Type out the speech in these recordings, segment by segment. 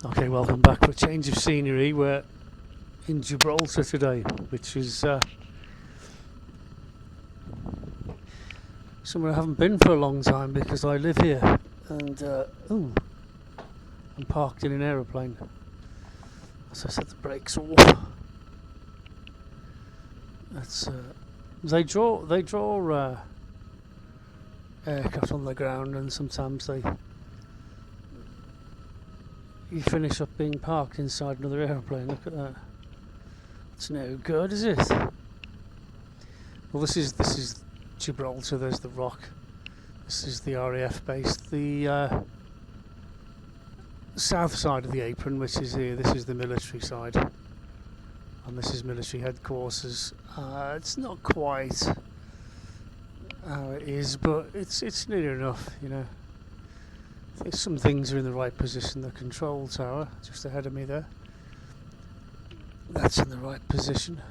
Okay, welcome back for a change of scenery. We're in Gibraltar today, which is somewhere I haven't been for a long time because I live here. And I'm parked in an aeroplane. As I set the brakes off. That's they draw aircraft on the ground, and sometimes you finish up being parked inside another aeroplane. Look at that. It's no good, is it? Well, this is Gibraltar. There's the rock. This is the RAF base. The south side of the apron, which is here. This is the military side, and this is military headquarters. It's not quite how it is, but it's near enough, you know. I think some things are in the right position. The control tower, just ahead of me there, that's in the right position.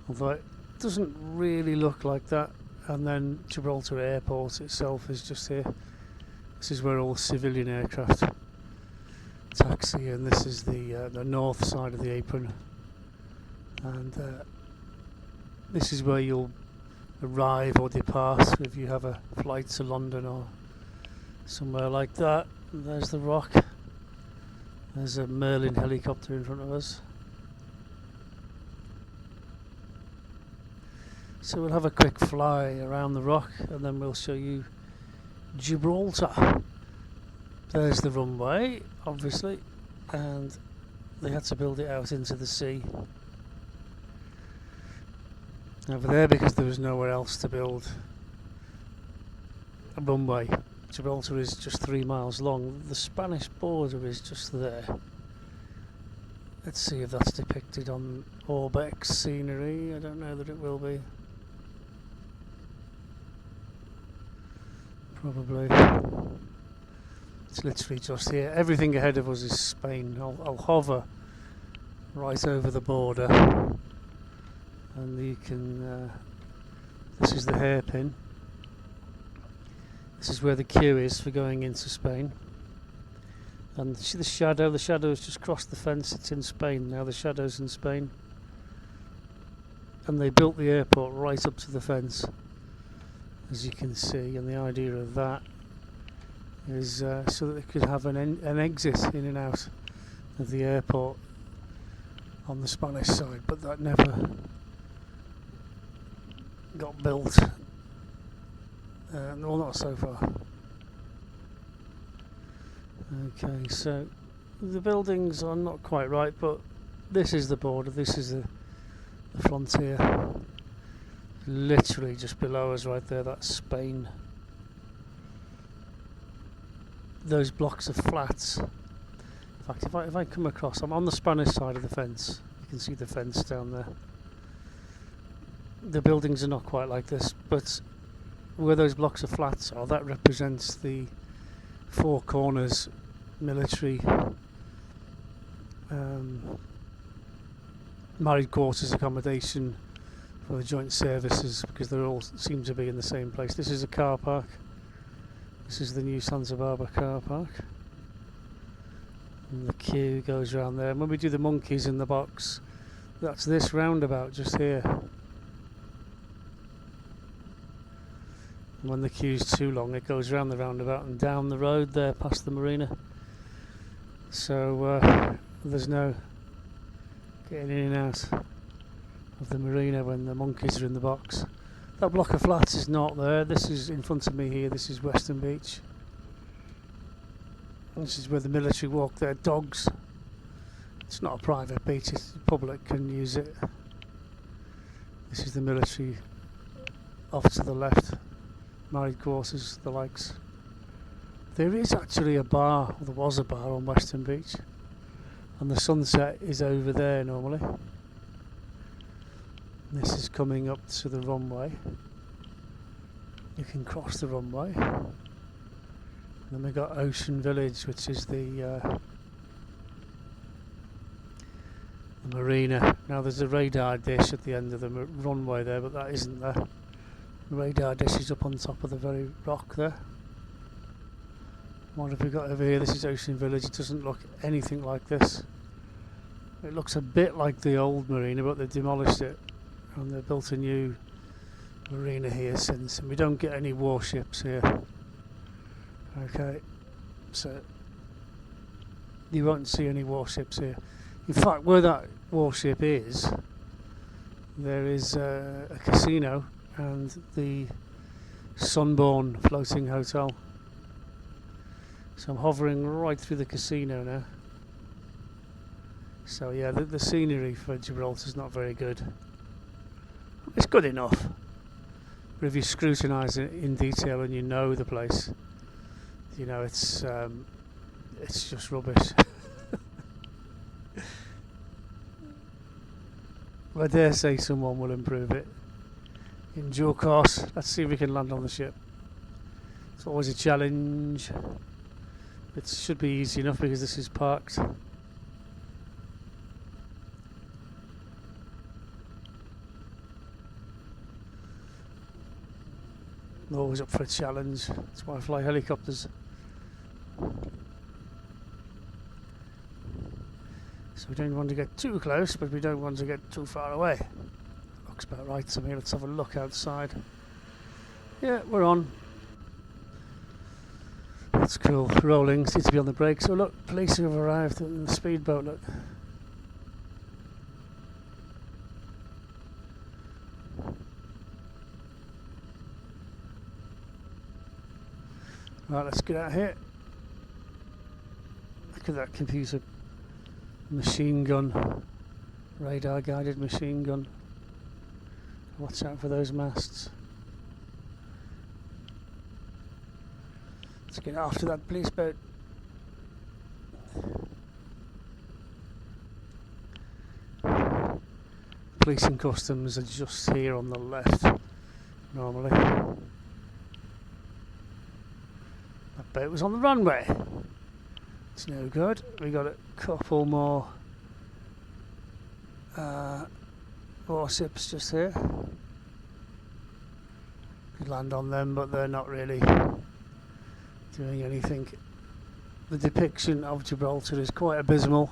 Although it doesn't really look like that. And then Gibraltar Airport itself is just here. This is where all civilian aircraft taxi, and this is the north side of the apron. And this is where you'll arrive or depart if you have a flight to London or somewhere like that. And there's the rock. There's a Merlin helicopter in front of us. So we'll have a quick fly around the rock and then we'll show you Gibraltar. There's the runway, obviously, and they had to build it out into the sea over there because there was nowhere else to build a runway. Gibraltar is just 3 miles long. The Spanish border is just there. Let's see if that's depicted on Orbex scenery. I don't know that it will be. Probably. It's literally just here. Everything ahead of us is Spain. I'll hover right over the border, and you can. This is the hairpin. This is where the queue is for going into Spain. And see the shadow? The shadow has just crossed the fence. It's in Spain now. The shadow's in Spain, and they built the airport right up to the fence, as you can see. And the idea of that is so that they could have an exit in and out of the airport on the Spanish side, but that never got built. Well, not so far. Okay, so the buildings are not quite right, but this is the border, this is the frontier. Literally just below us right there, that's Spain. Those blocks of flats. In fact, if I come across, I'm on the Spanish side of the fence. You can see the fence down there. The buildings are not quite like this, but where those blocks of flats are, that represents the Four Corners military married quarters accommodation for the joint services, because they all seem to be in the same place. This is a car park. This is the new Santa Barbara car park, and the queue goes around there. And when we do the monkeys in the box, that's this roundabout just here. And when the queue's too long, it goes around the roundabout and down the road there past the marina. So there's no getting in and out of the marina when the monkeys are in the box. That block of flats is not there. This is in front of me here. This is Western Beach. This is where the military walk their dogs. It's not a private beach, it's the public can use it. This is the military off to the left. Married quarters, the likes. There is actually a bar, or there was a bar on Western Beach, and the sunset is over there normally. This is coming up to the runway. You can cross the runway. And then we've got Ocean Village, which is the marina. Now there's a radar dish at the end of the runway there, but that isn't there. The radar dish is up on top of the very rock there. What have we got over here? This is Ocean Village. It doesn't look anything like this. It looks a bit like the old marina, but they've demolished it and they've built a new marina here since, and we don't get any warships here. Okay, so you won't see any warships here. In fact, where that warship is, there is a casino and the Sunborn floating hotel. So I'm hovering right through the casino now. So yeah, the scenery for Gibraltar is not very good. It's good enough, but if you scrutinise it in detail and you know the place, you know it's just rubbish. I dare say someone will improve it in due course. Let's see if we can land on the ship. It's always a challenge. It should be easy enough because this is parked. I'm always up for a challenge. That's why I fly helicopters. So we don't want to get too close, but we don't want to get too far away. Looks about right to me. Let's have a look outside. Yeah, we're on. That's cool. Rolling. Seems to be on the brakes. So look, police have arrived in the speedboat. Look. Right, let's get out of here. Look at that computer. Machine gun. Radar guided machine gun. Watch out for those masts. Let's get after that police boat. Police and customs are just here on the left normally. That boat was on the runway. It's no good. We got a couple more warships just here. Could land on them, but they're not really doing anything. The depiction of Gibraltar is quite abysmal.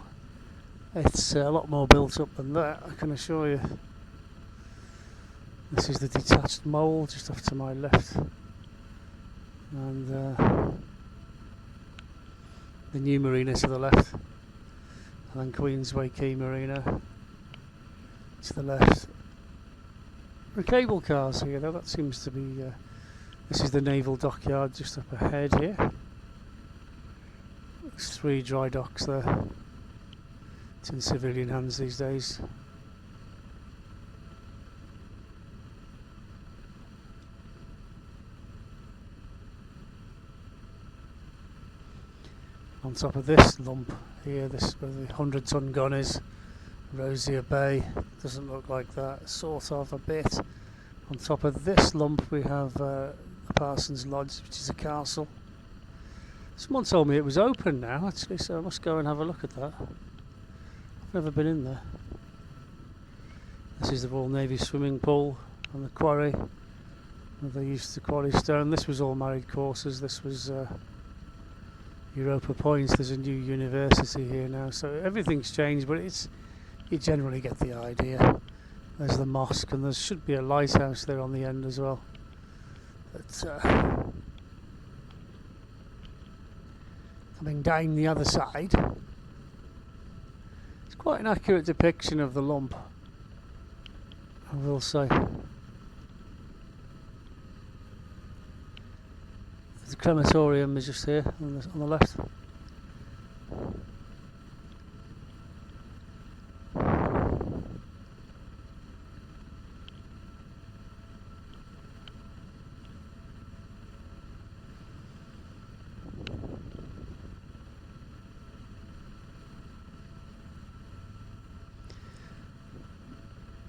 It's a lot more built up than that, I can assure you. This is the detached mole just off to my left, and the new marina to the left, and then Queensway Quay Marina to the left. There are cable cars here though. That seems to be this is the naval dockyard just up ahead here. There's 3 dry docks there. It's in civilian hands these days. On top of this lump here, this where the 100-ton gun is, Rosier Bay. Doesn't look like that, sort of a bit. On top of this lump we have the Parsons Lodge, which is a castle. Someone told me it was open now actually, so I must go and have a look at that. I've never been in there. This is the Royal Navy swimming pool and the quarry where they used to quarry stone. This was all married courses. This was Europa Point. There's a new university here now, so everything's changed, but you generally get the idea. There's the mosque, and there should be a lighthouse there on the end as well. But coming down the other side, it's quite an accurate depiction of the lump, I will say. The crematorium is just here on the left.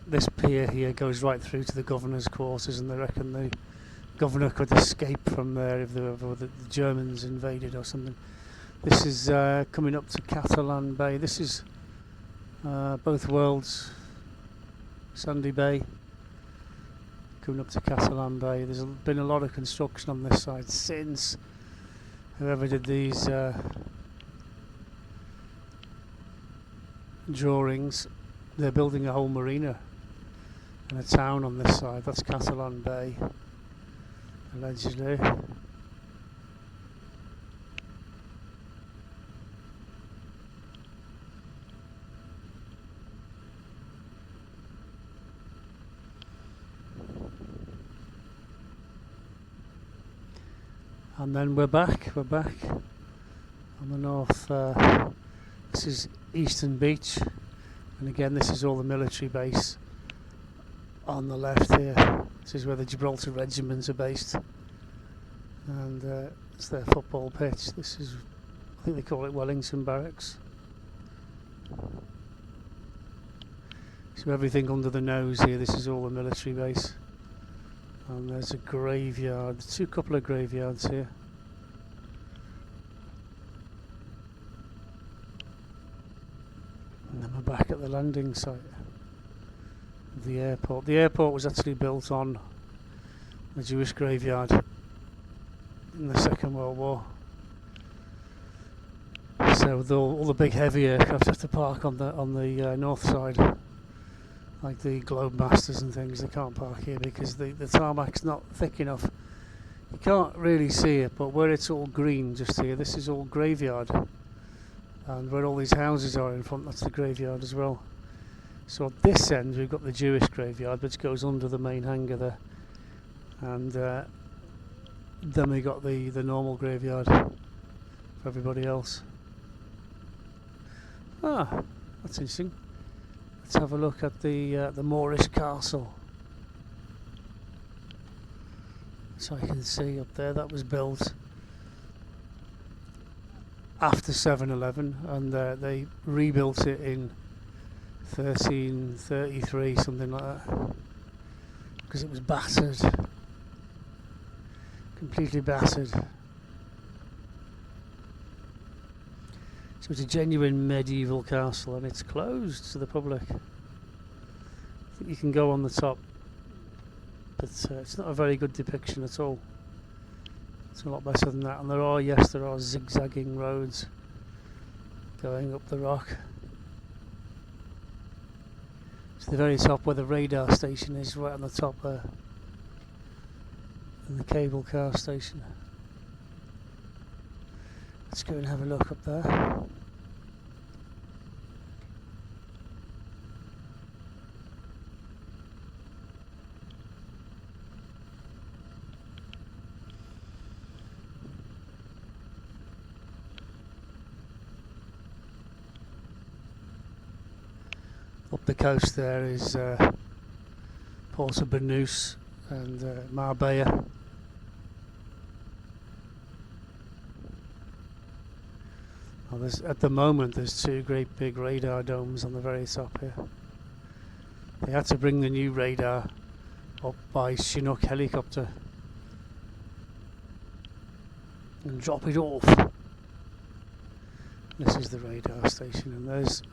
This pier here goes right through to the governor's quarters, and they reckon the governor could escape from there if the Germans invaded or something. This is coming up to Catalan Bay. This is both worlds, Sandy Bay. coming up to Catalan Bay. There's been a lot of construction on this side since whoever did these drawings. They're building a whole marina and a town on this side. That's Catalan Bay, allegedly. And then we're back on the north. This is Eastern Beach, and again this is all the military base on the left here. This is where the Gibraltar regiments are based, and it's their football pitch. This is, I think they call it Wellington Barracks. So everything under the nose here, this is all the military base. And there's a graveyard, couple of graveyards here. And then we're back at the landing site of the airport. The airport was actually built on the Jewish graveyard in the Second World War. So all the big heavy aircraft have to park on the north side. Like the Globemasters and things, they can't park here because the tarmac's not thick enough. You can't really see it, but where it's all green just here, this is all graveyard. And where all these houses are in front, that's the graveyard as well. So at this end we've got the Jewish graveyard, which goes under the main hangar there. And then we got the normal graveyard for everybody else. Ah, that's interesting. Let's have a look at the Moorish castle. So I can see up there that was built after 7/11, and they rebuilt it in 1333, something like that, because it was battered, completely battered. So it's a genuine medieval castle, and it's closed to the public. I think you can go on the top, but it's not a very good depiction at all. It's a lot better than that, and there are zigzagging roads going up the rock. To the very top where the radar station is, right on the top there, and the cable car station. Let's go and have a look up there. Up the coast there is Port of Banús and Marbella. Well, at the moment there's two great big radar domes on the very top here. They had to bring the new radar up by Chinook helicopter and drop it off. This is the radar station, and there's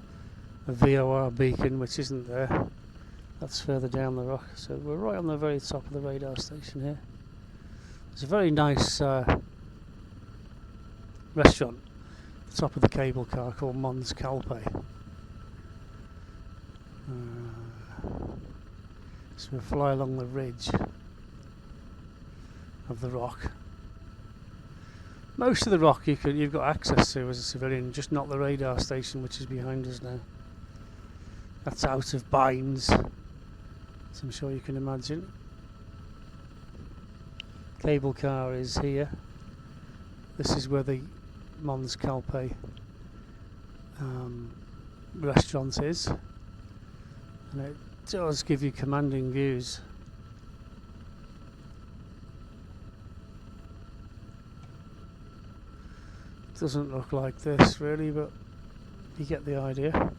a VOR beacon which isn't there. That's further down the rock. So we're right on the very top of the radar station here. It's a very nice restaurant at the top of the cable car called Mons Calpe. So we fly along the ridge of the rock. Most of the rock you've got access to as a civilian, just not the radar station, which is behind us now. That's out of binds, as I'm sure you can imagine. Cable car is here. This is where the Mons Calpe restaurant is, and it does give you commanding views. Doesn't look like this really, but you get the idea.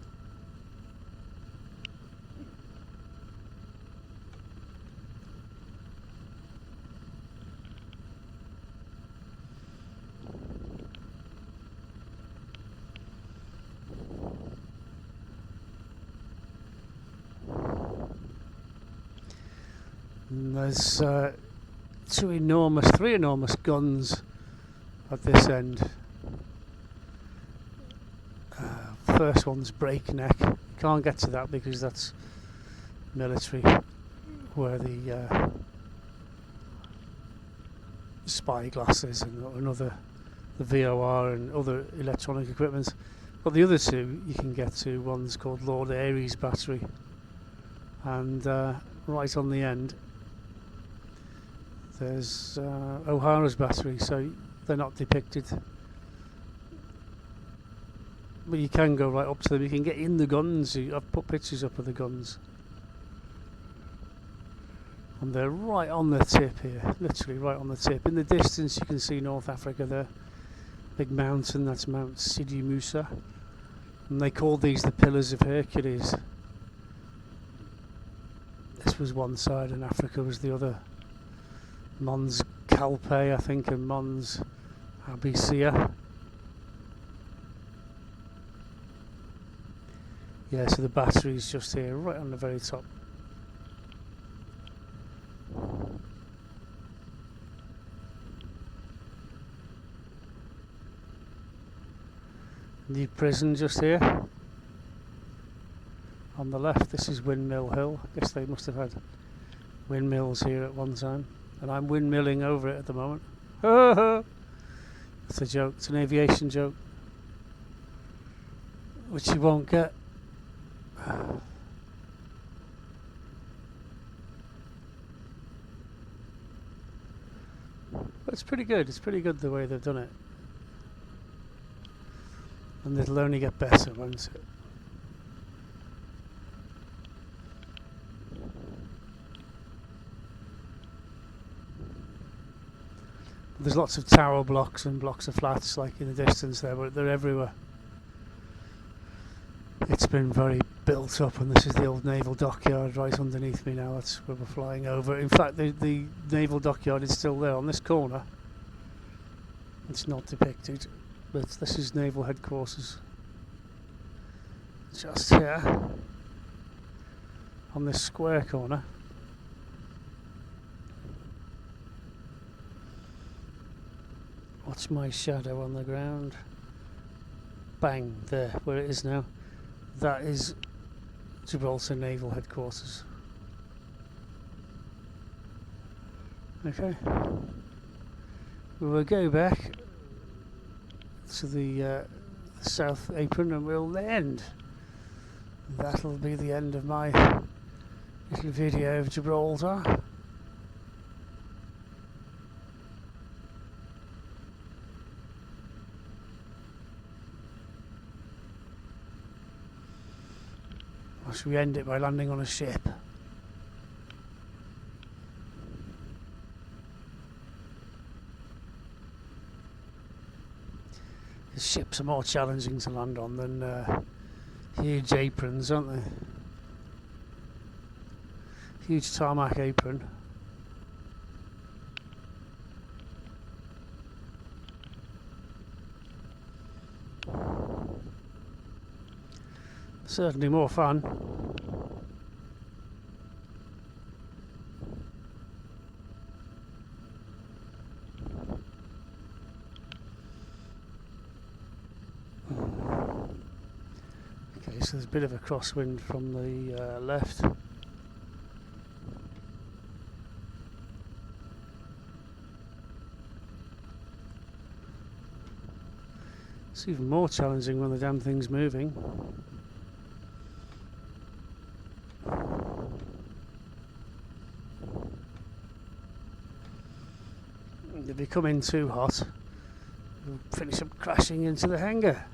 And there's three enormous guns at this end. First one's breakneck. Can't get to that because that's military, where the spyglass is and other the VOR and other electronic equipment. But the other two you can get to. One's called Lord Airy's battery, and right on the end there's O'Hara's battery, so they're not depicted, but you can go right up to them. You can get in the guns. I've put pictures up of the guns, and they're right on the tip here, literally right on the tip. In the distance you can see North Africa there, big mountain, that's Mount Sidi Musa, and they called these the Pillars of Hercules. This was one side and Africa was the other. Mons Calpe, I think, and Mons Abysia. Yeah, so the battery's just here, right on the very top. New prison just here. On the left, this is Windmill Hill. I guess they must have had windmills here at one time. And I'm windmilling over it at the moment. It's a joke, it's an aviation joke, which you won't get. But it's pretty good the way they've done it. And it'll only get better, won't it? There's lots of tower blocks and blocks of flats like in the distance there, but they're everywhere. It's been very built up, and this is the old naval dockyard right underneath me now. That's where we're flying over. In fact, the naval dockyard is still there on this corner. It's not depicted, but this is naval headquarters. Just here, on this square corner. Watch my shadow on the ground. Bang, there, where it is now. That is Gibraltar Naval Headquarters. Okay. We will go back to the south apron and we'll end. That'll be the end of my little video of Gibraltar. Or should we end it by landing on a ship? The ships are more challenging to land on than huge aprons, aren't they? Huge tarmac apron. Certainly more fun. Okay, so there's a bit of a crosswind from the left. It's even more challenging when the damn thing's moving. If you come in too hot, you'll finish up crashing into the hangar.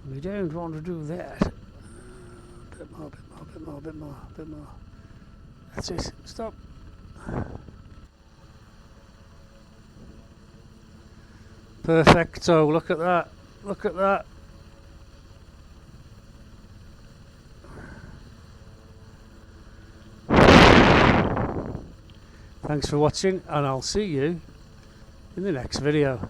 We don't want to do that. Bit more, bit more, bit more, bit more, bit more. That's it. Stop. Perfecto. Look at that. Look at that. Thanks for watching, and I'll see you in the next video.